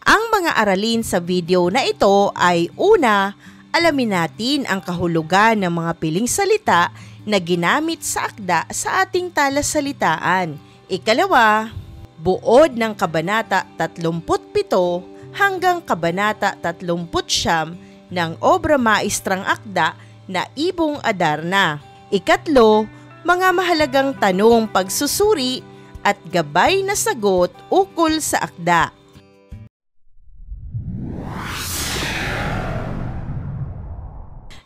Ang mga aralin sa video na ito ay una, alamin natin ang kahulugan ng mga piling salita na ginamit sa akda sa ating talasalitaan. Ikalawa, buod ng Kabanata 37 hanggang Kabanata 39 ng Obra Maestrang Akda na Ibong Adarna. Ikatlo, mga mahalagang tanong pagsusuri at gabay na sagot ukol sa akda.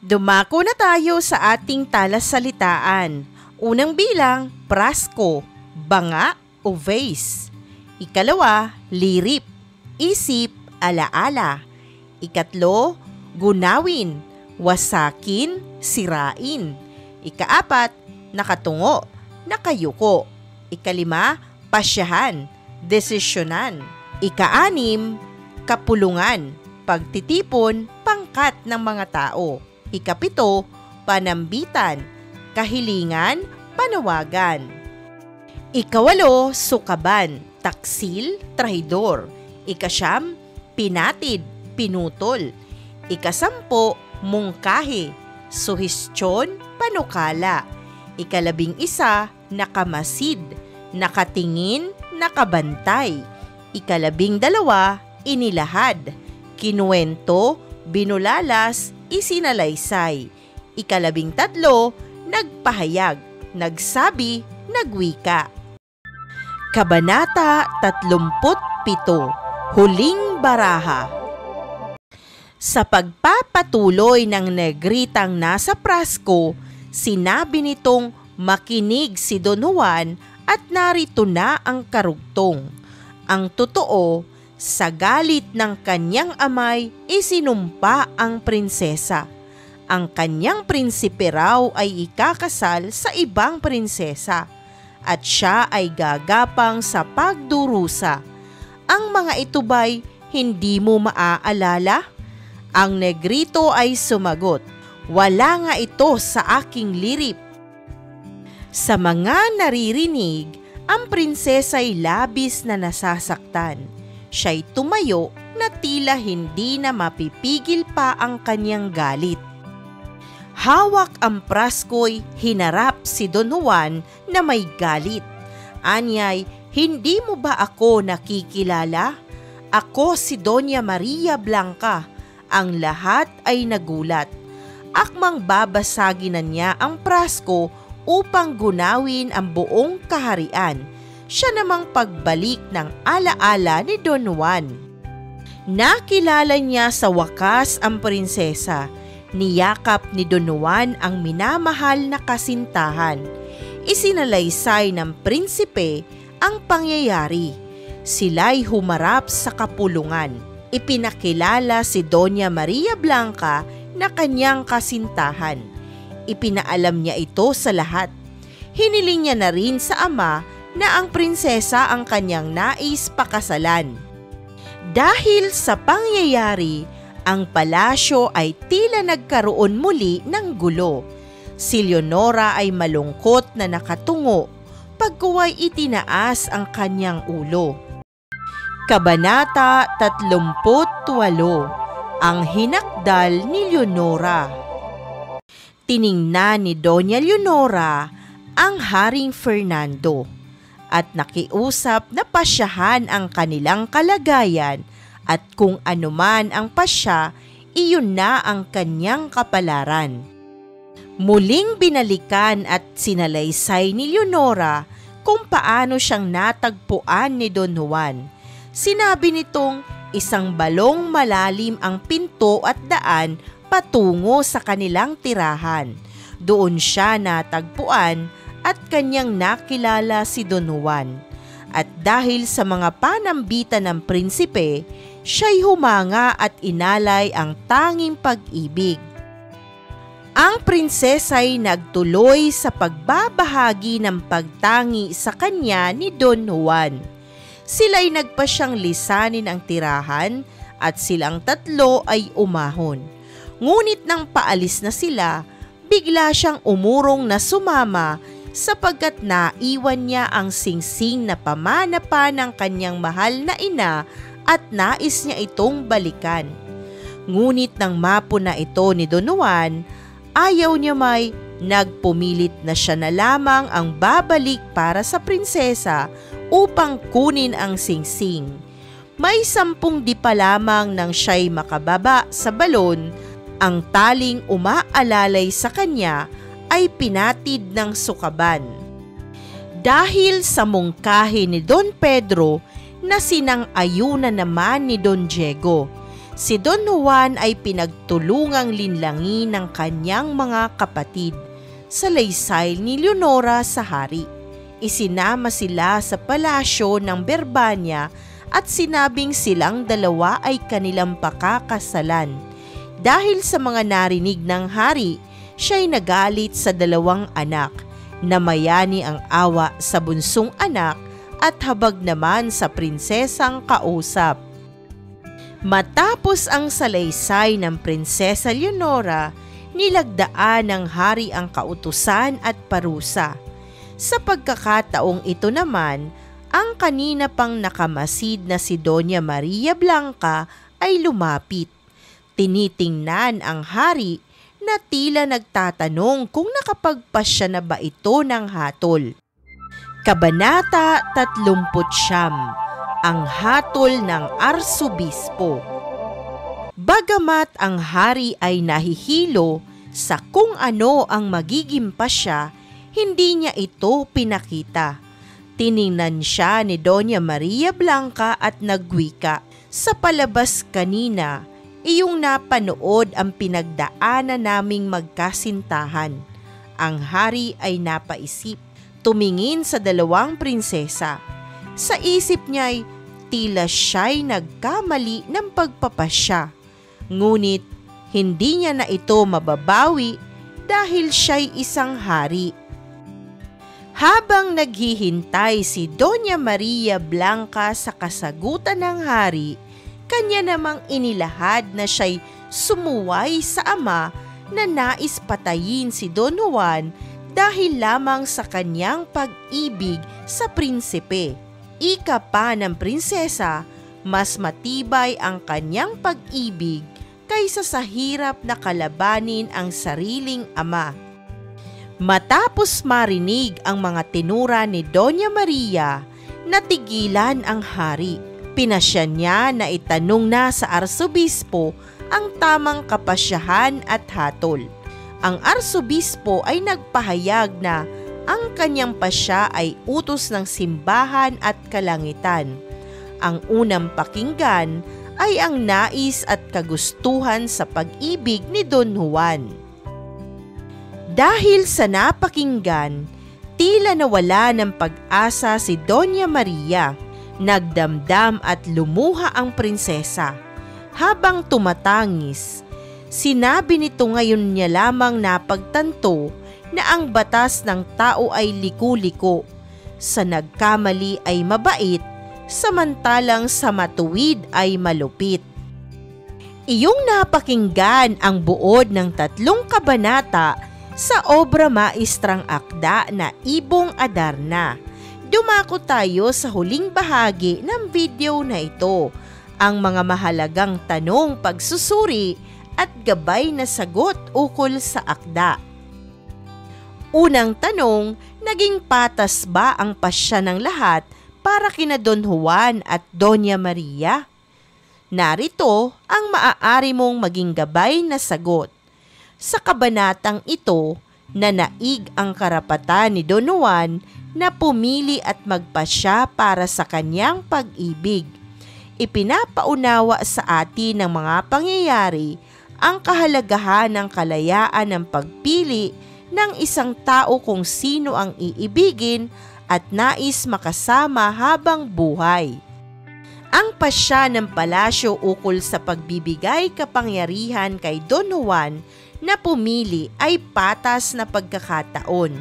Dumako na tayo sa ating talasalitaan. Unang bilang, prasko, banga o vase. Ikalawa, lirip, isip, alaala. Ikatlo, gunawin, wasakin, sirain. Ikaapat, nakatungo, nakayuko. Ikalima, pasyahan, desisyonan. Ikaanim, kapulungan, pagtitipon, pangkat ng mga tao. Ikapito, panambitan, kahilingan, panawagan. Ikawalo, sukaban, taksil, trahidor. Ikasyam, pinatid, pinutol. Ikasampo, mungkahi, suhestyon, panukala. Ikalabing-isa, nakamasid, nakatingin, nakabantay. Ikalabing-dalawa, inilahad, kinuwento, binulalas, isinalaysay. Ikalabing-tatlo, nagpahayag, nagsabi, nagwika. Kabanata 37, Huling Baraha. Sa pagpapatuloy ng negritang nasa prasko, sinabi nitong makinig si Don Juan at narito na ang karugtong. Ang totoo, sa galit ng kanyang amay, isinumpa ang prinsesa. Ang kanyang prinsipe raw ay ikakasal sa ibang prinsesa at siya ay gagapang sa pagdurusa. Ang mga ito ba'y hindi mo maaalala? Ang negrito ay sumagot, wala nga ito sa aking lirip. Sa mga naririnig, ang prinsesa'y labis na nasasaktan. Siya'y tumayo na tila hindi na mapipigil pa ang kanyang galit. Hawak ang prasko'y hinarap si Don Juan na may galit. Anyay, hindi mo ba ako nakikilala? Ako si Doña Maria Blanca. Ang lahat ay nagulat. Akmang babasagin na niya ang prasko upang gunawin ang buong kaharian. Siya namang pagbalik ng alaala ni Don Juan. Nakilala niya sa wakas ang prinsesa. Niyakap ni Don Juan ang minamahal na kasintahan. Isinalaysay ng prinsipe ang pangyayari. Sila'y humarap sa kapulungan. Ipinakilala si Doña Maria Blanca na kanyang kasintahan. Ipinaalam niya ito sa lahat. Hiniling niya na rin sa ama na ang prinsesa ang kanyang nais pakasalan. Dahil sa pangyayari, ang palasyo ay tila nagkaroon muli ng gulo. Si Leonora ay malungkot na nakatungo, pagkuway itinaas ang kanyang ulo. Kabanata 38, Ang hinakdal ni Leonora. Tiningnan ni Doña Leonora ang Haring Fernando at nakiusap na pasyahan ang kanilang kalagayan at kung anuman ang pasya, iyon na ang kanyang kapalaran. Muling binalikan at sinalaysay ni Leonora kung paano siyang natagpuan ni Don Juan. Sinabi nitong isang balong malalim ang pinto at daan patungo sa kanilang tirahan. Doon siya natagpuan at kanyang nakilala si Don Juan. At dahil sa mga panambitan ng prinsipe, siya'y humanga at inalay ang tanging pag-ibig. Ang prinsesa'y nagtuloy sa pagbabahagi ng pagtangi sa kanya ni Don Juan. Sila'y nagpasyang lisanin ang tirahan at silang tatlo ay umahon. Ngunit nang paalis na sila, bigla siyang umurong na sumama sapagkat naiwan niya ang singsing na pamana pa ng kanyang mahal na ina at nais niya itong balikan. Ngunit nang mapuna ito ni Don Juan, ayaw niya may nagpumilit na siya na lamang ang babalik para sa prinsesa upang kunin ang singsing. May 10 di pa lamang nang siya'y makababa sa balon, ang taling umaalalay sa kanya ay pinatid ng sukaban. Dahil sa mungkahi ni Don Pedro na sinang-ayunan naman ni Don Diego, si Don Juan ay pinagtulungang linlangin ng kanyang mga kapatid sa laysay ni Leonora sa hari. Isinama sila sa palasyo ng Berbania at sinabing silang dalawa ay kanilang pakakasalan. Dahil sa mga narinig ng hari, siya'y nagalit sa 2 anak, namayani ang awa sa bunsong anak at habag naman sa prinsesang kausap. Matapos ang salaysay ng Prinsesa Leonora, nilagdaan ng hari ang kautusan at parusa. Sa pagkakataong ito naman, ang kanina pang nakamasid na si Doña Maria Blanca ay lumapit. Tinitingnan ang hari na tila nagtatanong kung nakapagpasya na ba ito ng hatol. Kabanata 39, ang hatol ng Arsobispo. Bagamat ang hari ay nahihilo sa kung ano ang magiging pasya, hindi niya ito pinakita. Tiningnan siya ni Doña Maria Blanca at nagwika, "Sa palabas kanina, iyong napanood ang pinagdaanan naming magkasintahan." Ang hari ay napaisip, tumingin sa 2 prinsesa. Sa isip niya'y tila siya'y nagkamali ng pagpapasya. Ngunit hindi niya na ito mababawi dahil siya'y isang hari. Habang naghihintay si Doña Maria Blanca sa kasagutan ng hari, kanya namang inilahad na siya'y sumuway sa ama na nais patayin si Don Juan dahil lamang sa kanyang pag-ibig sa prinsipe. Ika pa ng prinsesa, mas matibay ang kanyang pag-ibig kaysa sa hirap na kalabanin ang sariling ama. Matapos marinig ang mga tinura ni Doña Maria, natigilan ang hari. Pinasya niya na itanong na sa Arsobispo ang tamang kapasyahan at hatol. Ang Arsobispo ay nagpahayag na ang kanyang pasya ay utos ng simbahan at kalangitan. Ang unang pakinggan ay ang nais at kagustuhan sa pag-ibig ni Don Juan. Dahil sa napakinggan, tila nawala ng pag-asa si Doña Maria. Nagdamdam at lumuha ang prinsesa. Habang tumatangis, sinabi nito ngayon niya lamang napagtanto na ang batas ng tao ay liku-liko. Sa nagkamali ay mabait, samantalang sa matuwid ay malupit. Iyong napakinggan ang buod ng 3 kabanata sa obra maestrang akda na Ibong Adarna. Dumako tayo sa huling bahagi ng video na ito, ang mga mahalagang tanong, pagsusuri at gabay na sagot ukol sa akda. Unang tanong, naging patas ba ang pasya ng lahat para kina Don Juan at Doña Maria? Narito ang maaari mong maging gabay na sagot. Sa kabanatang ito, nanaig ang karapatan ni Don Juan na pumili at magpasya para sa kanyang pag-ibig. Ipinapaunawa sa atin ng mga pangyayari ang kahalagahan ng kalayaan ng pagpili ng isang tao kung sino ang iibigin at nais makasama habang buhay. Ang pasya ng palasyo ukol sa pagbibigay kapangyarihan kay Don Juan na pumili ay patas na pagkakataon.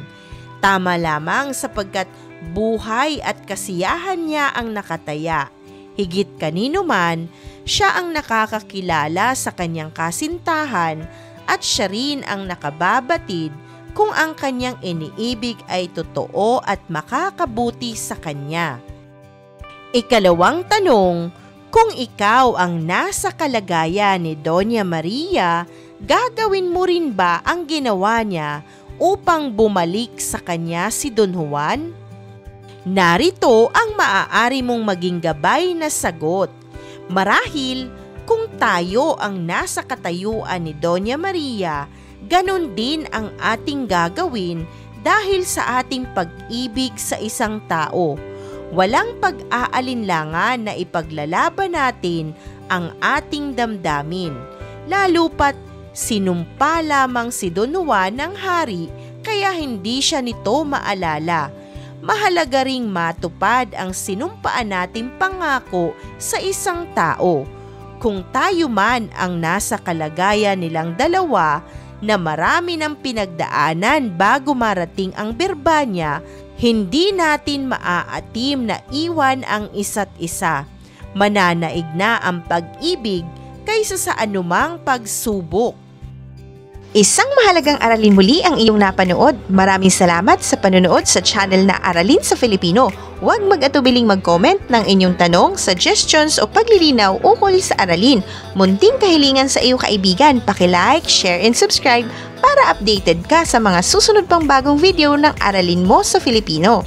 Tama lamang sapagkat buhay at kasiyahan niya ang nakataya. Higit kanino man, siya ang nakakakilala sa kanyang kasintahan at siya rin ang nakababatid kung ang kanyang iniibig ay totoo at makakabuti sa kanya. Ikalawang tanong, Kung ikaw ang nasa kalagayan ni Doña Maria, gagawin mo rin ba ang ginawa niya upang bumalik sa kanya si Don Juan? Narito ang maaari mong maging gabay na sagot. Marahil, kung tayo ang nasa katayuan ni Doña Maria, ganon din ang ating gagawin dahil sa ating pag-ibig sa isang tao. Walang pag-aalinlangan na ipaglalaban natin ang ating damdamin, lalo pat sinumpa lamang si Don Juan ng hari kaya hindi siya nito maalala. Mahalaga ring matupad ang sinumpaan nating pangako sa isang tao. Kung tayo man ang nasa kalagayan nilang dalawa na marami ng pinagdaanan bago marating ang Berbanya, hindi natin maaatim na iwan ang isa't isa. Mananaig na ang pag-ibig kaysa sa anumang pagsubok. Isang mahalagang aralin muli ang iyong napanood. Maraming salamat sa panonood sa channel na Aralin sa Filipino. Huwag mag-atubiling mag-comment ng inyong tanong, suggestions o paglilinaw ukol sa aralin. Munting kahilingan sa iyong kaibigan, paki-like, share and subscribe para updated ka sa mga susunod pang bagong video ng Aralin mo sa Filipino.